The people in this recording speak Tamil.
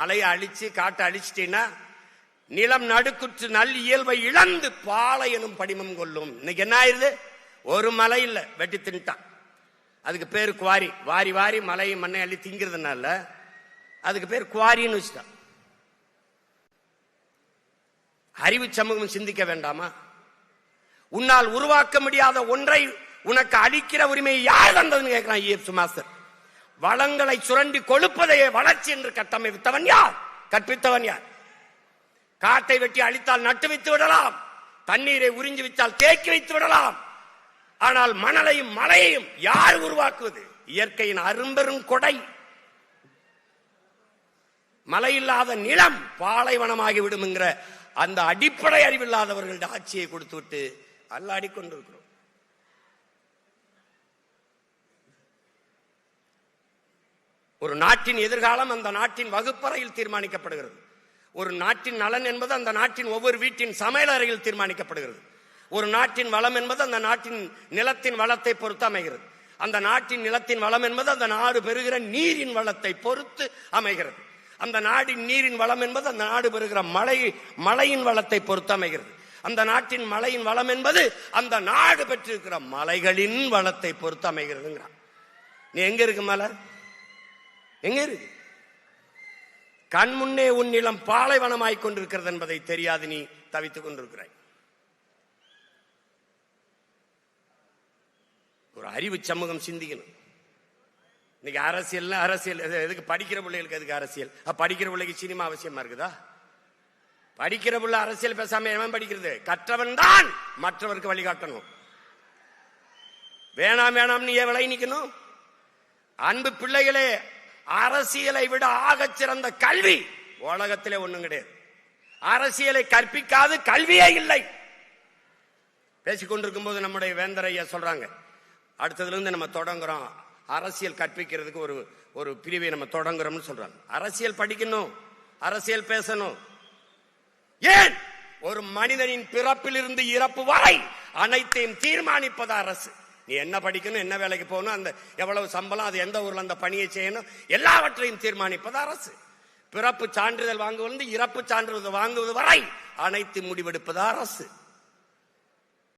மலையை அழிச்சு காட்டை அழிச்சிட்டீங்கன்னா நிலம் நடுக்குற்று நல் இயல்பை இழந்து பாலை எனும் படிமம் கொள்ளும். இன்னைக்கு என்ன ஆயிருது? ஒரு மலை இல்ல, வெட்டி தின்ட்டான். அதுக்கு பேரு குவாரி. வாரி வாரி மலையை மண்ணை அள்ளி திங்கிறதுனால அதுக்கு பேர் குவாரின்னு வச்சுட்டான். அறிவு சமூகம் சிந்திக்க வேண்டாமா? உன்னால் உருவாக்க முடியாத ஒன்றை உனக்கு அளிக்கிற உரிமையை யார் தந்ததுன்னு கேட்கிறான் இயேசு மாஸ்டர். வளங்களை சுரண்டி கொழுப்பதையே வளர்ச்சி என்று கட்டமைத்தவன் யார்? கற்பித்தவன் யார்? காட்டை வெட்டி அழித்தால் நட்டு வைத்து விடலாம், தண்ணீரை உறிஞ்சி வைத்தால் தேக்கி வைத்து விடலாம். ஆனால் மணலையும் மலையையும் யார் உருவாக்குவது? இயற்கையின் அரும்பெரும் கொடை. மழை இல்லாத நிலம் பாலைவனமாகி விடும்ங்கிற அந்த அடிப்படை அறிவில்லாதவர்களுடைய ஆட்சியை கொடுத்து விட்டு அல்லாடி கொண்டிருக்கிறோம். ஒரு நாட்டின் எதிர்காலம் அந்த நாட்டின் வகுப்பறையில் தீர்மானிக்கப்படுகிறது. ஒரு நாட்டின் நலன் என்பது அந்த நாட்டின் ஒவ்வொரு வீட்டின் சமையல் அறையில் தீர்மானிக்கப்படுகிறது. ஒரு நாட்டின் வளம் என்பது அந்த நாட்டின் நிலத்தின் வளத்தை பொறுத்து அமைகிறது. அந்த நாட்டின் நிலத்தின் வளம் என்பது அந்த நாடு பெறுகிற நீரின் வளத்தை பொறுத்து அமைகிறது. அந்த நாட்டின் நீரின் வளம் என்பது அந்த நாடு பெறுகிற மழையின் வளத்தை பொறுத்து அமைகிறது. அந்த நாட்டின் மழையின் வளம் என்பது அந்த நாடு பெற்றிருக்கிற மலைகளின் வளத்தை பொறுத்து அமைகிறதுங்கிறான். நீ எங்க இருக்கு மலை? எங்க இருக்கு? கண் முன்னே உன் நிலம் பாலைவனமாய் கொண்டிருக்கிறது என்பதை தெரியாது நீ தவித்துக் கொண்டிருக்கிறாய். ஒரு அறிவு சமூகம் சிந்திக்கணும். இன்னைக்கு அரசியல் எதுக்கு? படிக்கிற பிள்ளைகளுக்கு எதுக்கு அரசியல்? படிக்கிற பிள்ளைக்கு சினிமா அவசியமா இருக்குதா? படிக்கிற பிள்ளை அரசியல் பேசாம எவன் படிக்கிறது? கற்றவன் தான் மற்றவருக்கு வழிகாட்டணும். வேணாம் வேணாம் நீ விலை நிக்கணும். அன்பு பிள்ளைகளே, அரசியலை விட ஆகச் சிறந்த கல்வி உலகத்திலே ஒண்ணும் கிடையாது. அரசியலை கற்பிக்காது கல்வியே இல்லை. பேசிக்கொண்டிருக்கும் போது நம்முடைய வேந்தரையா சொல்றாங்க, அடுத்ததுல இருந்து நம்ம தொடங்குறோம் அரசியல் கற்பிக்கிறதுக்கு ஒரு பிரிவை நம்ம தொடங்குறோம்னு சொல்றாங்க. அரசியல் படிக்கணும், அரசியல் பேசணும். ஏன்? ஒரு மனிதனின் பிறப்பிலிருந்து இறப்பு வரை அனைத்தையும் தீர்மானிப்பது அரசு. நீ என்ன படிக்கணும், என்ன வேலைக்கு போகணும், அந்த எவ்வளவு சம்பளம், அது எந்த ஊர்ல அந்த பணியை செய்யணும், எல்லாவற்றையும் தீர்மானிப்பது அரசு. பிறப்பு சான்றிதழ் வாங்குவது இறப்பு சான்றிதழ் வாங்குவது வரை அனைத்து முடிவெடுப்பது அரசு.